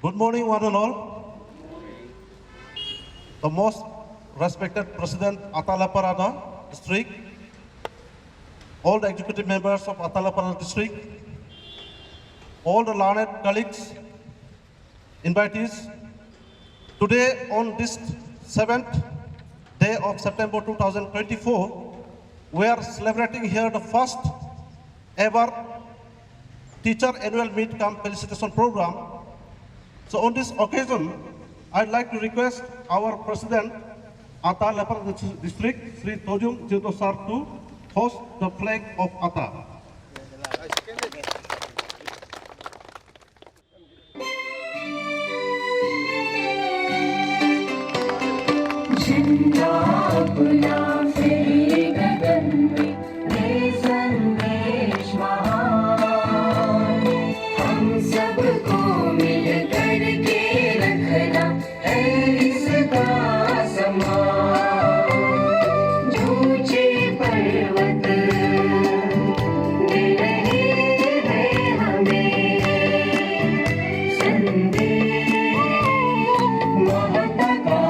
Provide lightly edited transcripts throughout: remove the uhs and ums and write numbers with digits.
Good morning, one and all. The most respected President Atalaparana District, all the executive members of Atalaparana District, all the learned colleagues, invitees. Today, on this 7th day of September 2024, we are celebrating here the first ever Teacher Annual Meet Camp Felicitation Program. So on this occasion, I'd like to request our President, Atalaparana District, Sri Tojung Jito Sar, to host the flag of Ata. झंडा अपना फिर गगन में दे संदेश महान, हम सबको मिल कर के रखना है इसका सम्मान। ऊंचे पर्वत दे रहे हैं हमें संदेश महत्ता का।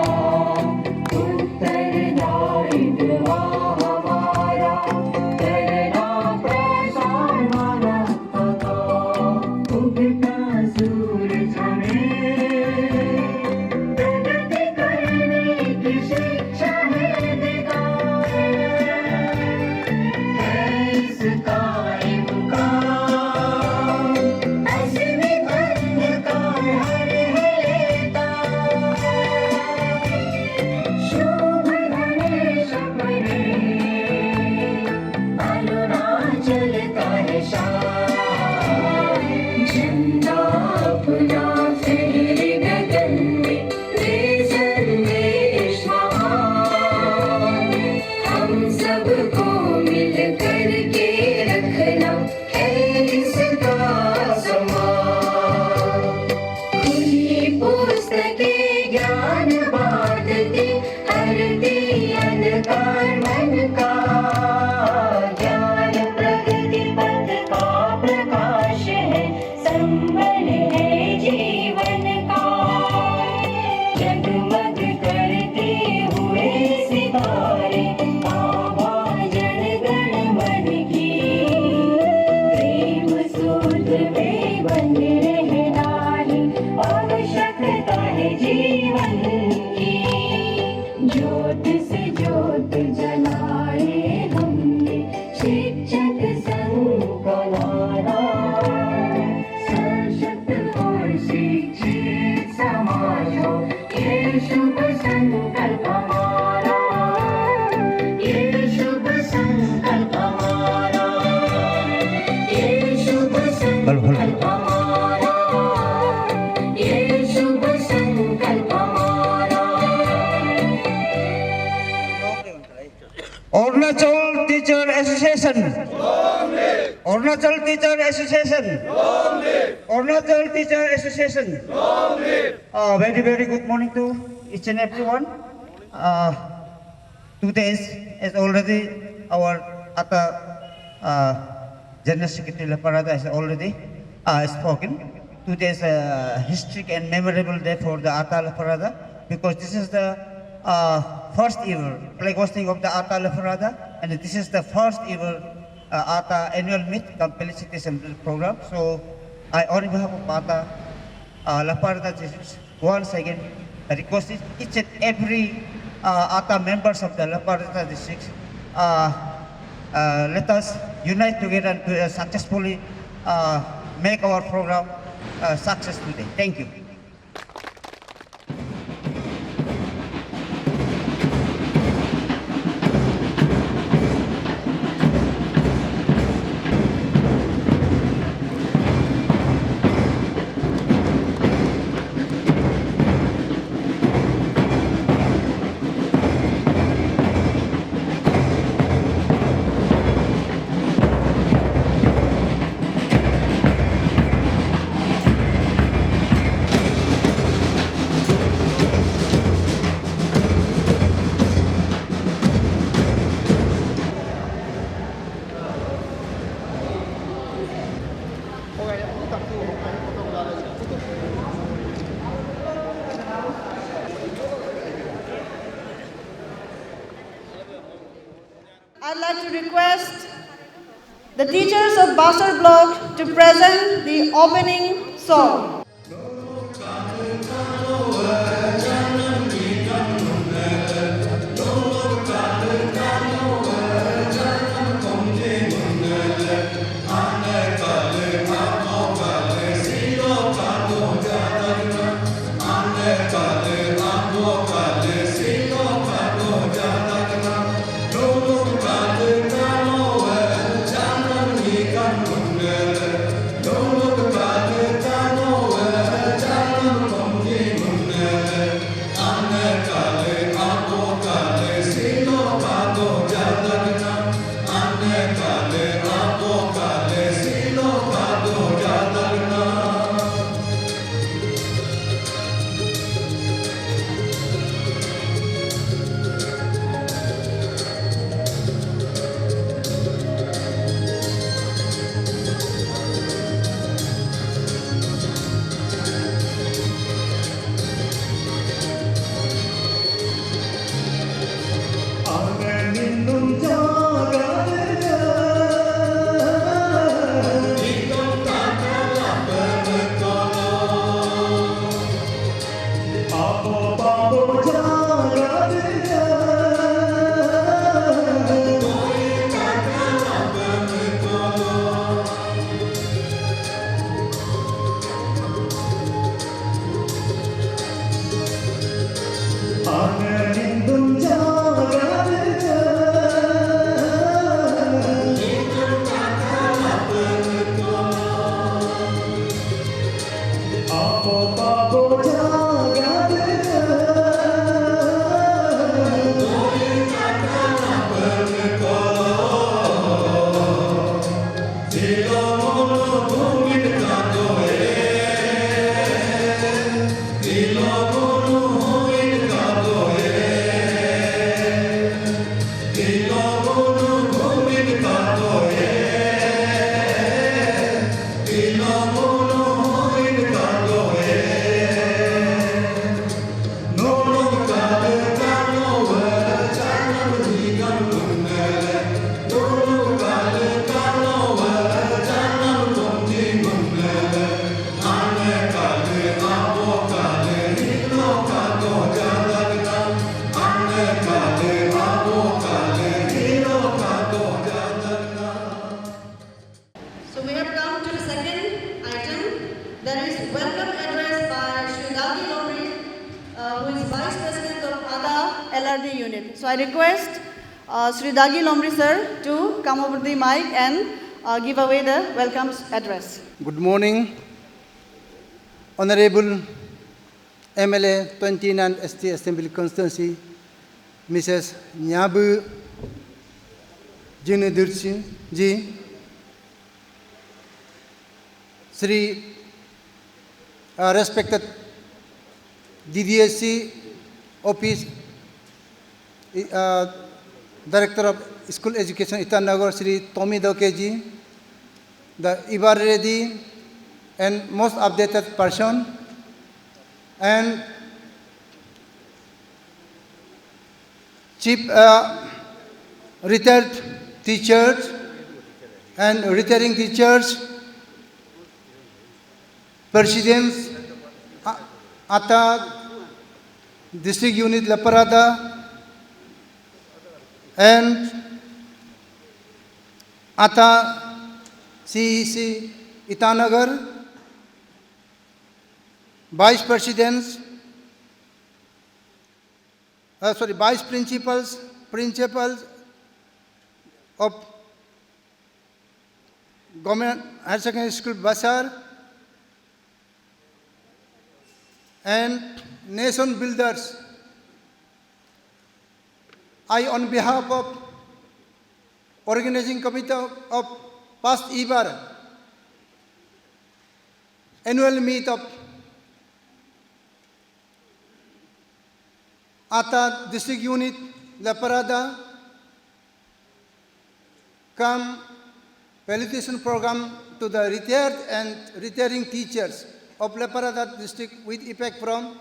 Arunachal Teacher Association. Arunachal Teacher Association. Arunachal Teacher Association. Very, very good morning to each and everyone. 2 days as already our Ata General Secretary Laparada has already spoken. 2 days historic and memorable day for the Ata Laparada, because this is the first ever flag hosting of the Ata Laparada, and this is the first ever Ata annual meet camp felicitation program. So I, on behalf of Ata Laparada district, once again request each and every Ata members of the Laparada district, let us unite together and to successfully make our program success today. Thank you. I'd like to request the teachers of Basar Block to present the opening song. So we have come to the second item, that is welcome address by Sri Dagi Lomri, who is Vice President of ADA LRD unit. So I request Sri Dagi Lomri sir to come over the mic and give away the welcome address. Good morning, Honorable MLA 29 ST Assembly Constituency, Mrs. Nyabu Jinudursi ji, Sri respected DDSC Office Director of School Education Itanagar, Sri Tommy Doke ji, the ever ready and most updated person, and chief retired teachers and retiring teachers, presidents, ATA District Unit Laparada, and ATA CEC Itanagar, vice presidents, vice principals of Government Higher Secondary School Basar, and nation builders. I, on behalf of organizing committee of past EVAR annual meet of ATA District Unit Laparada, come felicitation program to the retired and retiring teachers of Laparada district with effect from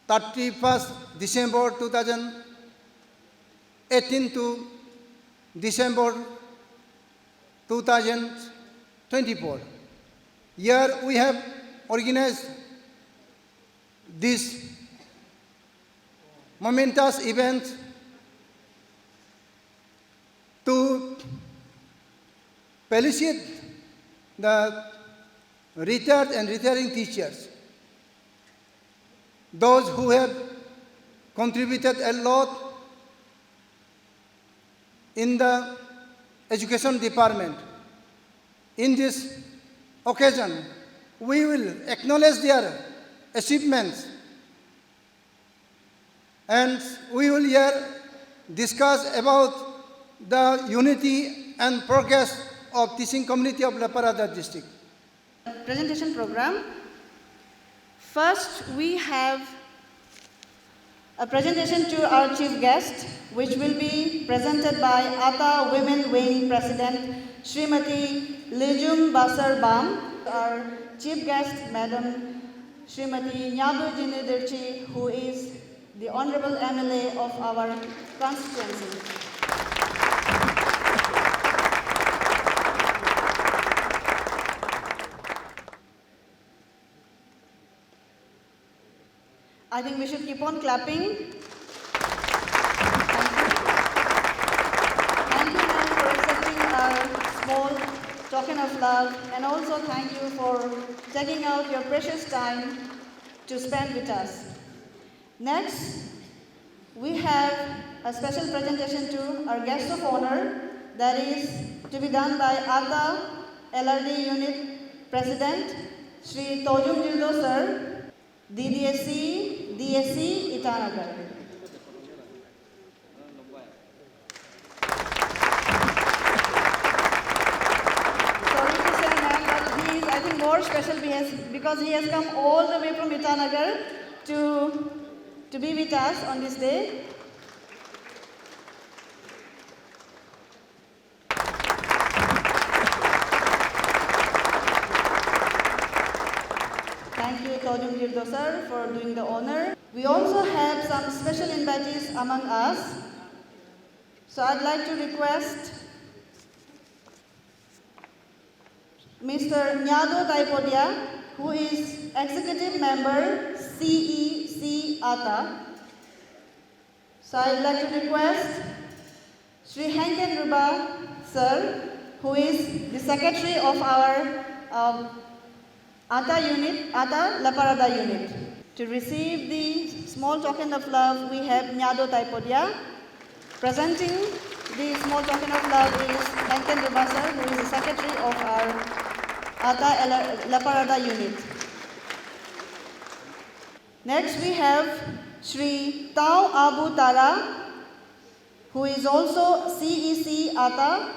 31st December 2018 to December 2024. Here we have organized this momentous event to felicitate the retired and retiring teachers, those who have contributed a lot in the education department. In this occasion, we will acknowledge their achievements and we will here discuss about the unity and progress of teaching community of La Parada district. Presentation program. First, we have a presentation to our chief guest, which will be presented by ATA Women Wing President Srimati Lijum Basar Bam, our chief guest, Madam Srimati Nyadu Jinidirchi, who is the Honorable MLA of our constituency. I think we should keep on clapping. Thank you, ma'am, for accepting our small token of love, and also thank you for taking out your precious time to spend with us. Next, we have a special presentation to our guest of honor that is to be done by ATA LRD Unit President Shri Tojum Dildo Sir, DSC Itanagar. Sorry to say, ma'am, but he is, I think, more special because he has come all the way from Itanagar to be with us on this day. Thank you, Tojum Girdo sir, for doing the honor. We also have some special invitees among us. So I'd like to request Mr. Nyado Taipodia, who is Executive Member CEC ATA. So I'd like to request Sri Henken Ruba sir, who is the Secretary of our ATA unit, ATA La Parada unit. To receive the small token of love, we have Nyado Taipodia. Presenting the small token of love is Henken Ruba sir, who is the Secretary of our ATA La Parada unit. Next we have Shri Tao Abu Tara, who is also CEC ATA.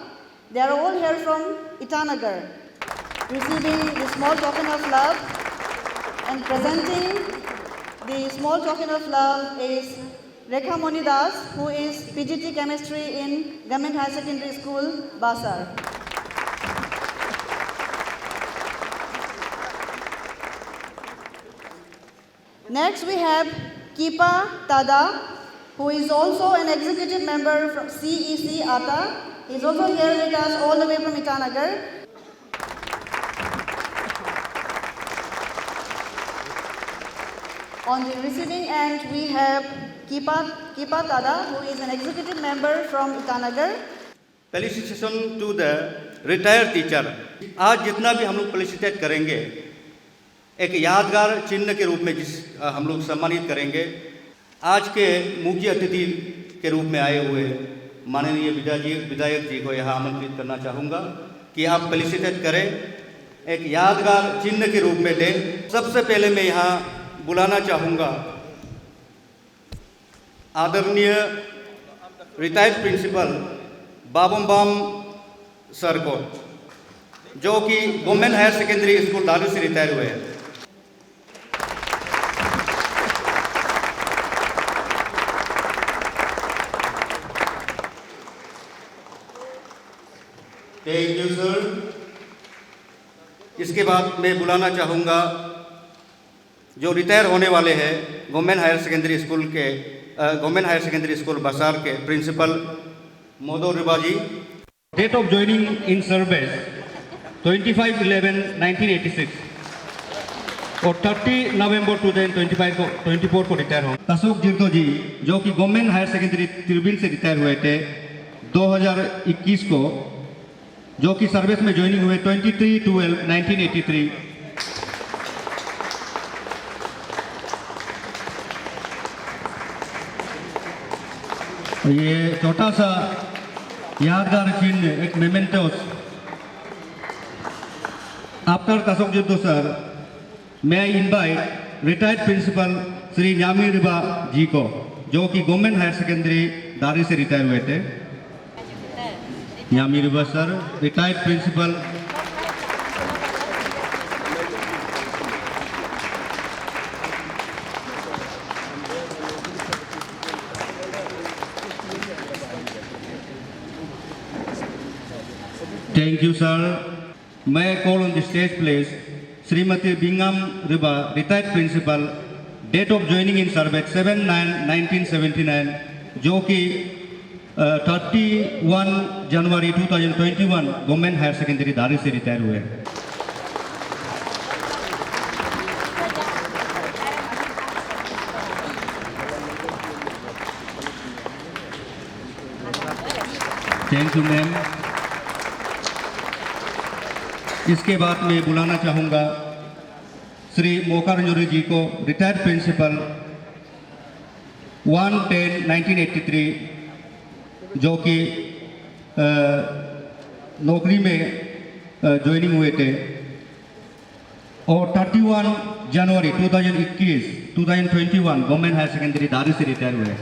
They are all here from Itanagar. Receiving the small token of love and presenting the small token of love is Rekha Monidas, who is PGT Chemistry in Government Higher Secondary School, Basar. Next we have Kipa Tada, who is also an executive member from CEC ATA. He is also here with us all the way from Itanagar. On the receiving end, we have Kipa Tada, who is an executive member from Itanagar. Felicitation to the retired teacher. आज जितना भी हम लोग felicitate करेंगे एक यादगार चिन्ह के रूप में हम लोग सम्मानित करेंगे। आज के मुख्य अतिथि के रूप में आए हुए माननीय विधायक जी को यहाँ आमंत्रित करना चाहूँगा कि आप फेलिसिटेट करें, एक यादगार चिन्ह के रूप में दें। सबसे पहले मैं यहाँ बुलाना चाहूँगा आदरणीय रिटायर्ड प्रिंसिपल बाबुम्बाम सर को, जो कि गवर्नमेंट हायर सेकेंडरी स्कूल दारू से रिटायर हुए हैं। Thank you sir. इसके बाद मैं बुलाना चाहूँगा जो रिटायर होने वाले हैं गवर्नमेंट हायर सेकेंडरी स्कूल बसार के principal Modo Ribaji. Date of joining in service 25/11/1986 और 30 नवंबर 2024 को रिटायर हो। अशोक जिर्दो जी जो कि गवर्नमेंट हायर सेकेंडरी त्रिबिल से रिटायर हुए थे 2021 को, जो कि सर्विस में ज्वाइनिंग हुए 23/12/1983। ये छोटा सा यादगार चिन्ह, एक mementos after Ashok Jirdo sir, मैं invite retired principal Shri Nyami Riba ji को, जो कि गवर्नमेंट हायर सेकेंडरी दारी से रिटायर हुए थे। Nyami Riba sir, retired principal. Thank you sir. मैं call on the stage please Shrimati Bingam Riba, retired principal, date of joining in service 7/9/1979, जो कि 31 जनवरी 2021 गवर्नमेंट हायर सेकेंडरी दारी से रिटायर हुए। Thank you ma'am. इसके बाद मैं बुलाना चाहूँगा श्री मोकारंजोरी जी को, रिटायर्ड प्रिंसिपल 1/10/1983, जो कि नौकरी में ज्वाइनिंग हुए थे, और 31 जनवरी 2021 गवर्नमेंट हायर सेकेंडरी दारी से रिटायर हुए।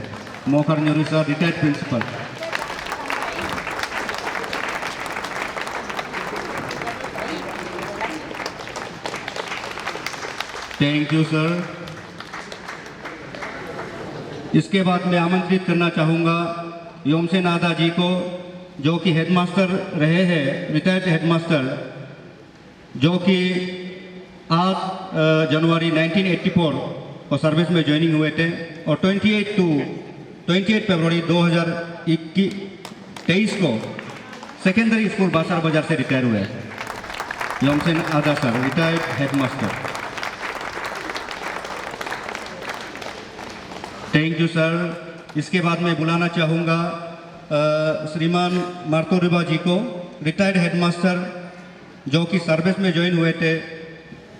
Mokaranjori sir, retired principal. Thank you sir. इसके बाद मैं आमंत्रित करना चाहूँगा योमसे नादा जी को, जो कि हेडमास्टर रहे हैं, रिटायर्ड हेडमास्टर, जो कि आज जनवरी 1984 को सर्विस में ज्वाइनिंग हुए थे, और 28 फरवरी 2023 को सेकेंडरी स्कूल बासार बाजार से रिटायर हुए। Yomse Nada sir, retired headmaster. Thank you sir. इसके बाद मैं बुलाना चाहूँगा श्रीमान मार्तो रिबा जी को, रिटायर्ड हेडमास्टर, जो कि सर्विस में ज्वाइन हुए थे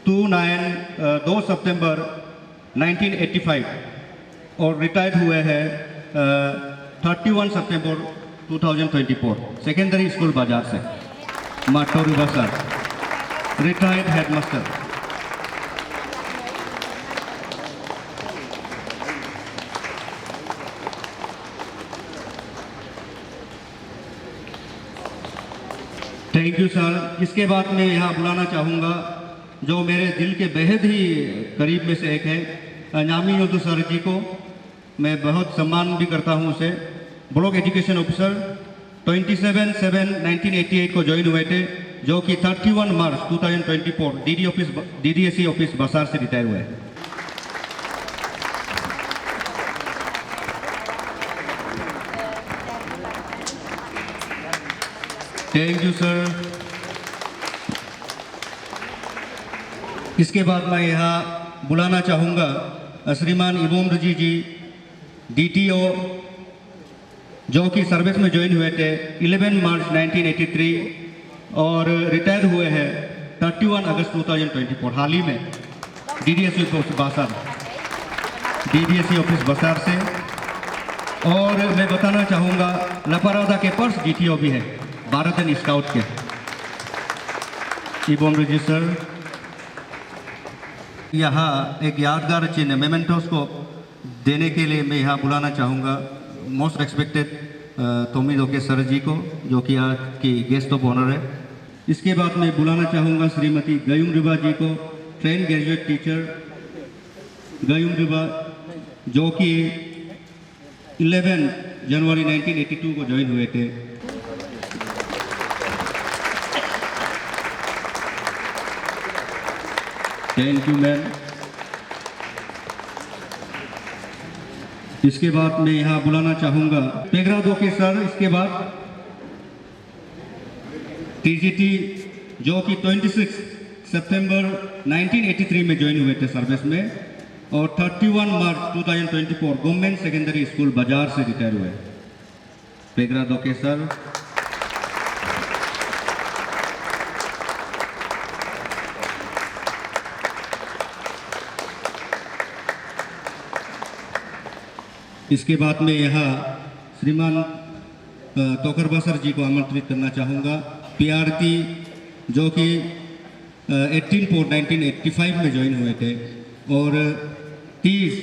2 सितंबर 1985 और रिटायर्ड हुए हैं 31 सितंबर 2024 सेकेंडरी स्कूल बाजार से। Marto Riba sir, retired headmaster. Thank you sir. इसके बाद मैं यहाँ बुलाना चाहूँगा जो मेरे दिल के बेहद ही करीब में से एक है, न्यामी योदू सर जी को। मैं बहुत सम्मान भी करता हूँ उसे। ब्लॉक एजुकेशन ऑफिसर 27/7/1988 को ज्वाइन हुए थे, जो कि 31 मार्च 2024 DDSE ऑफिस बसार से रिटायर हुए। Thank you sir. इसके बाद मैं यहाँ बुलाना चाहूँगा श्रीमान इबोम रजी जी, DTO, जो कि सर्विस में ज्वाइन हुए थे 11 मार्च 1983 और रिटायर हुए हैं 31 अगस्त 2024 हाल ही में DDSE ऑफिस बसार से। और मैं बताना चाहूँगा लपरादा के पर्स DTO भी है, भारतन स्काउट के। इबोम रजी सर, यहाँ एक यादगार चिन्ह मेमेंटोस को देने के लिए मैं यहाँ बुलाना चाहूँगा मोस्ट रेस्पेक्टेड तोमिदोके सर जी को, जो कि आज की गेस्ट ऑफ ऑनर है। इसके बाद मैं बुलाना चाहूँगा श्रीमती गयुम रिबा जी को, ट्रेन ग्रेजुएट टीचर गयुम रिबा, जो कि 11 जनवरी 1982 को ज्वाइन हुए थे। Thank you ma'am. इसके बाद मैं यहाँ बुलाना चाहूँगा पेगरा दोके सर। इसके बाद टीजीटी जो कि 26 सितंबर 1983 में ज्वाइन हुए थे सर्विस में और 31 मार्च 2024 गवर्नमेंट सेकेंडरी स्कूल बाजार से रिटायर हुए। पेगरा दोके सर। इसके बाद में यहाँ श्रीमान तोकरबा सर जी को आमंत्रित करना चाहूँगा। पीआरटी जो कि 18/4/1985 में ज्वाइन हुए थे और 30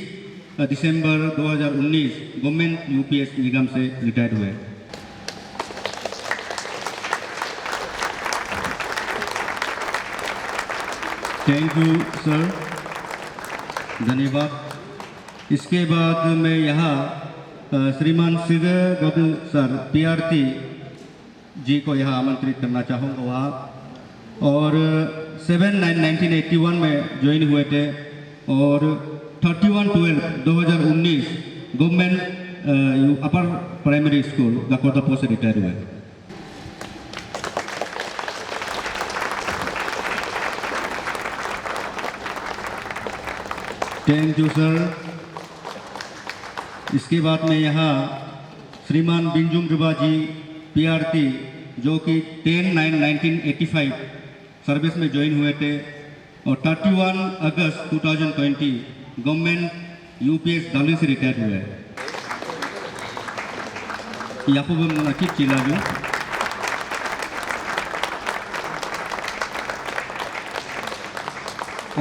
दिसंबर 2019 गवर्नमेंट यूपीएस निगम से रिटायर हुए। थैंक यू सर, धन्यवाद। इसके बाद मैं यहाँ श्रीमान सिद्ध गोविंद सर पीआरटी जी को यहाँ आमंत्रित करना चाहूँगा वहाँ और 7/9/1981 में ज्वाइन हुए थे और 31/12/2019 गवर्नमेंट अपर प्राइमरी स्कूल गकोदापो से रिटायर हुए। Thank you sir. इसके बाद में यहाँ श्रीमान बिंजुम रुबा जी पीआरटी जो कि 10/9/1985 सर्विस में ज्वाइन हुए थे और 31 अगस्त 2020 गवर्नमेंट यूपीएस दाली से रिटायर हुए। याकूब नाकिब चिलाजू।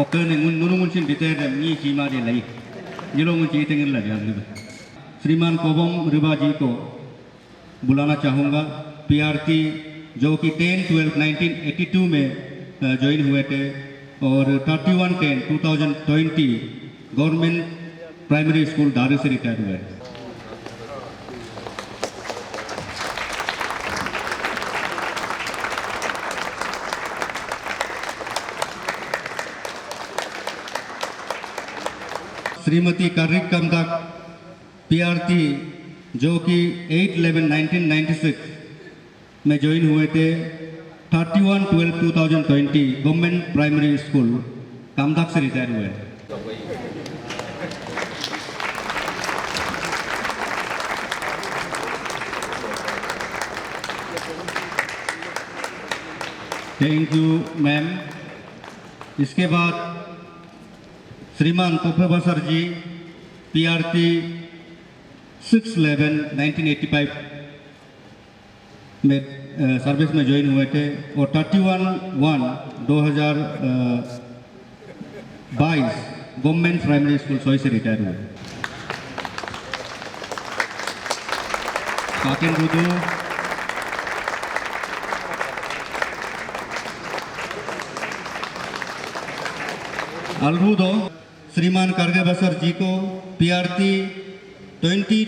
ओके ने नुनु मुंचिन रिटायर नी कीमा दे लाई जिलो मुंची तेंगल लगे। श्रीमान कोबम रिबा जी को बुलाना चाहूँगा। पीआरटी जो कि 10/12/1982 में ज्वाइन हुए थे और 31/10/2020 गवर्नमेंट प्राइमरी स्कूल दारू से रिटायर हुए। श्रीमती कार्रिक कमदाक पीआरटी जो कि 8/11/1996 में ज्वाइन हुए थे 31/12/2020 गवर्नमेंट प्राइमरी स्कूल कामदाक से रिटायर हुए। Thank you ma'am. इसके बाद श्रीमान तोफेबा सर जी पीआरटी 6/11/1985 में सर्विस में ज्वाइन हुए थे और 31/1/2022 गवर्नमेंट प्राइमरी स्कूल सोई से रिटायर हुए। काकेन रुदू। अलरूदो श्रीमान कारगे बसर जी को पीआरटी 22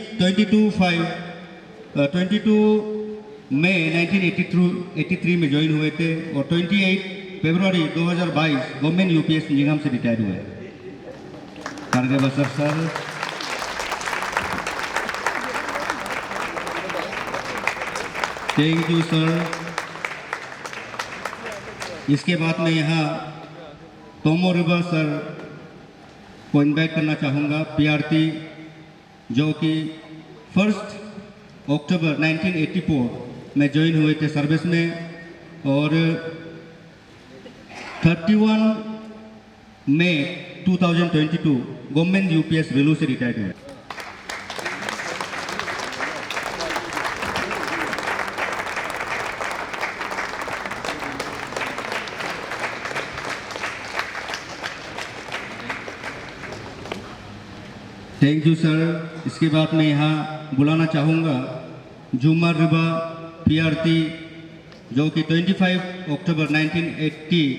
मई 1983 में ज्वाइन हुए थे और 28 फरवरी 2022 गवर्नमेंट यूपीएस निगम से रिटायर हुए। कारगे बसर सर। Thank you sir. इसके बाद में यहाँ तोमो रिबा सर को इनवाइट करना चाहूँगा। पीआरटी जो कि 1 अक्टूबर 1984 में ज्वाइन हुए थे सर्विस में और 31 मई 2022 गवर्नमेंट यूपीएस रेलू से रिटायर हुए। Thank you sir. इसके बाद मैं यहाँ बुलाना चाहूँगा जुमर रिबा पीआरटी जो कि 25 अक्टूबर 1980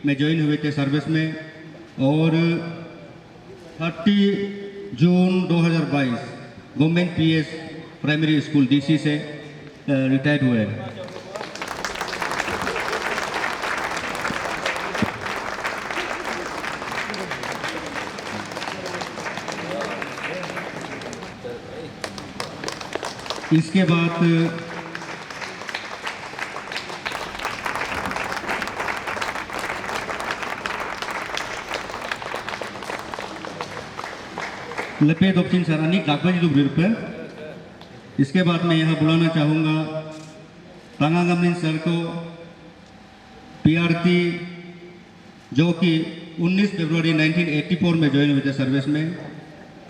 में ज्वाइन हुए थे सर्विस में और 30 जून 2022 government PS primary school DC से रिटायर हुए। इसके बाद लपे दोपचिन सरानी कागज दुबरिर पे। इसके बाद मैं यहाँ बुलाना चाहूँगा तांगांगमिन सर को, पीआरटी, जो कि 19 फरवरी 1984 में ज्वाइन हुए थे सर्विस में,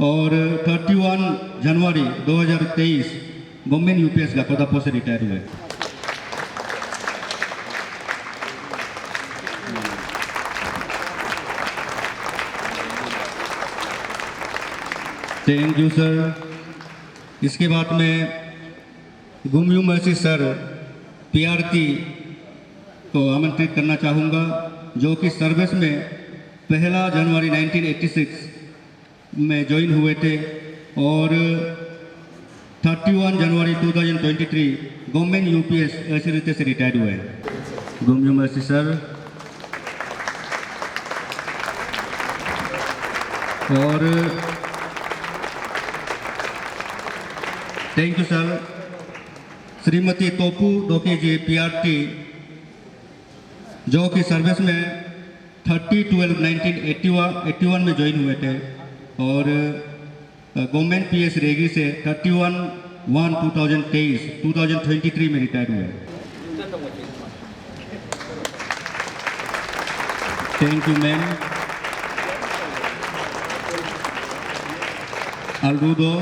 और 31 जनवरी 2023 गवर्नमेंट यूपीएस गाकोदापो से रिटायर हुए। Thank you sir. इसके बाद में गुमयू मर्सी सर पीआरटी को आमंत्रित करना चाहूँगा, जो कि सर्विस में 1 जनवरी 1986 में ज्वाइन हुए थे और 31 जनवरी 2023 गवर्नमेंट यूपीएस ऐसे रीते से रिटायर हुए। गुमयू मर्सी सर। और थैंक यू सर। श्रीमती तोपू डोके जी पीआरटी, जो कि सर्विस में 30/12/1981 में ज्वाइन हुए थे और गवर्नमेंट पीएस रेगी से 31/1/2023 में रिटायर हुए। Thank you ma'am. अलगूदो।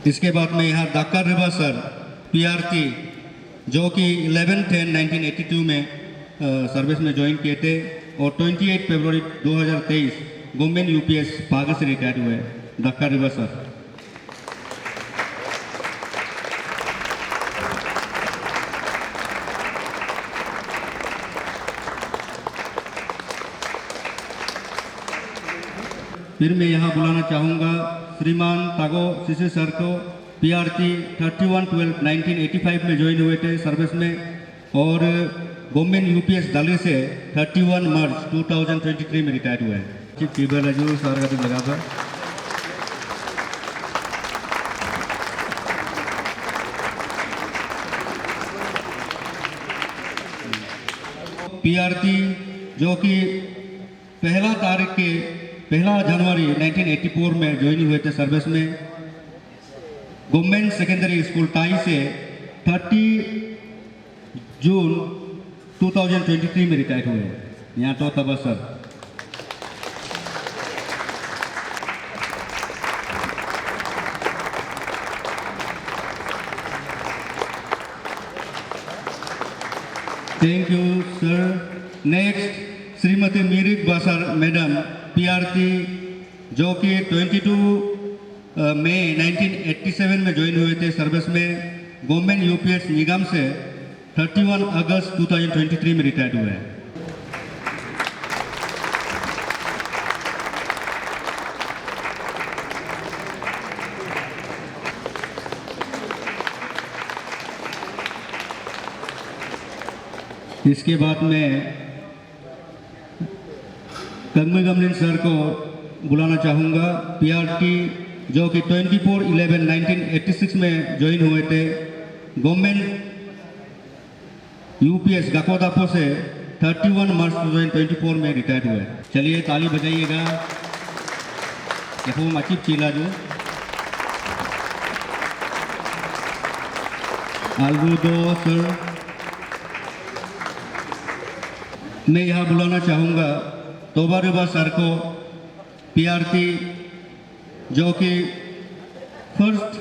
इसके बाद में यहाँ दाकर रिवा सर पीआरटी, जो कि 11/10/1982 में सर्विस में ज्वाइन किए थे और 28 फरवरी 2023 गवर्नमेंट यूपीएस पागा से रिटायर हुए। दाकर रिवा सर। फिर मैं यहाँ बुलाना चाहूँगा श्रीमान तागो शिशु सर को, पीआरटी 31/12/1985 में ज्वाइन हुए थे सर्विस में और गवर्नमेंट यूपीएस दिल्ली से 31 मार्च 2023 में रिटायर हुए। चीफ टीबलजू सर का लगा था। पीआरटी, जो कि 1 जनवरी 1984 में ज्वाइन हुए थे सर्विस में, गवर्नमेंट सेकेंडरी स्कूल टाई से 30 जून 2023 में रिटायर हुए। यहाँ तो तब sir. Thank you sir. Next Shrimati Mirik Basar madam PRT, जो कि 22 मई 1987 में ज्वाइन हुए थे सर्विस में, गवर्नमेंट यूपीएस निगम से 31 अगस्त 2023 में रिटायर हुए। इसके बाद में कंगमिगमलिन सर को बुलाना चाहूँगा, पीआरटी, जो कि 24/11/1986 में ज्वाइन हुए थे, गवर्नमेंट यूपीएस गाकोदापो से 31 मार्च 2024 में रिटायर हुए। चलिए ताली बजाइएगा। देखो अचीव चीला जो अलगूदो सर। मैं यहाँ बुलाना चाहूँगा तोबारिबा सर को, पीआरटी, जो कि 1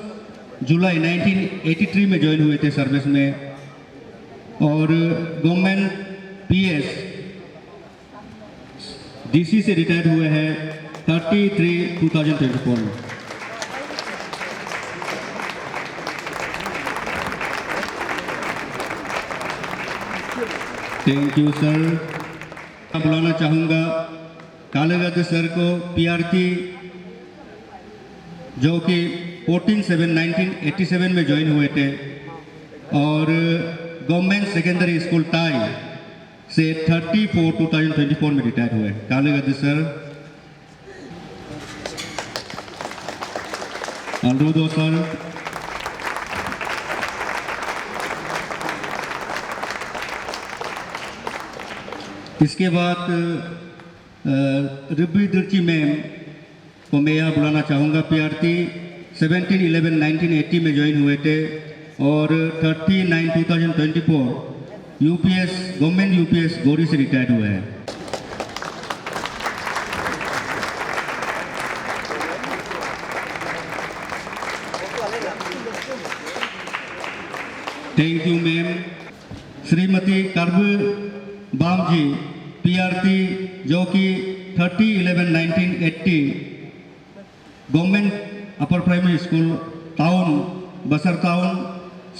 जुलाई 1983 में ज्वाइन हुए थे सर्विस में और गवर्नमेंट पीएस डीसी से रिटायर हुए हैं 30/3/2024 में। Thank you sir. बुलाना चाहूँगा कालेगत सर को, पीआरटी, जो कि 14/7/1987 में ज्वाइन हुए थे और गवर्नमेंट सेकेंडरी स्कूल टाई से 30/4/2024 में रिटायर हुए। कालेगत सर। अलरूदो सर। इसके बाद रिब्बी दिर्ची मैम को मैं यहाँ बुलाना चाहूँगा। पीआरटी 17/11/1980 में ज्वाइन हुए थे और 30/9/2024 यूपीएस गवर्नमेंट यूपीएस गौरी से रिटायर्ड हुए हैं। Thank you ma'am. Shrimati Karb Bam ji PRT जो कि 30/11/1980 government upper primary school town Basar town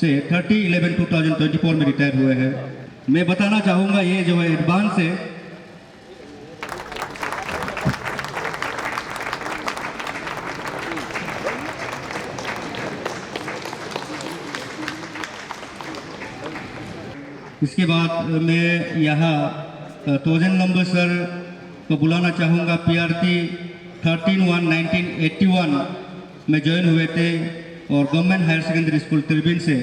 से 30/11/2024 में रिटायर हुए हैं। मैं बताना चाहूँगा ये जो है एडवांस है। इसके बाद मैं यहाँ 1000 नंबर सर को बुलाना चाहूँगा। पीआरटी 13/1/1981 में ज्वाइन हुए थे और गवर्नमेंट हायर सेकेंडरी स्कूल त्रिबिन से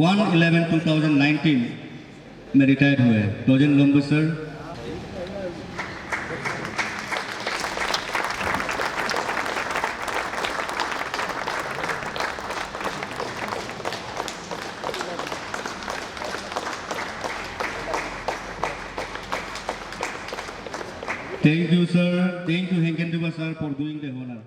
1/11/2019 में रिटायर हुए। 1000 number sir. Thank you, sir. Thank you, Henkenduba, sir, for doing the honor.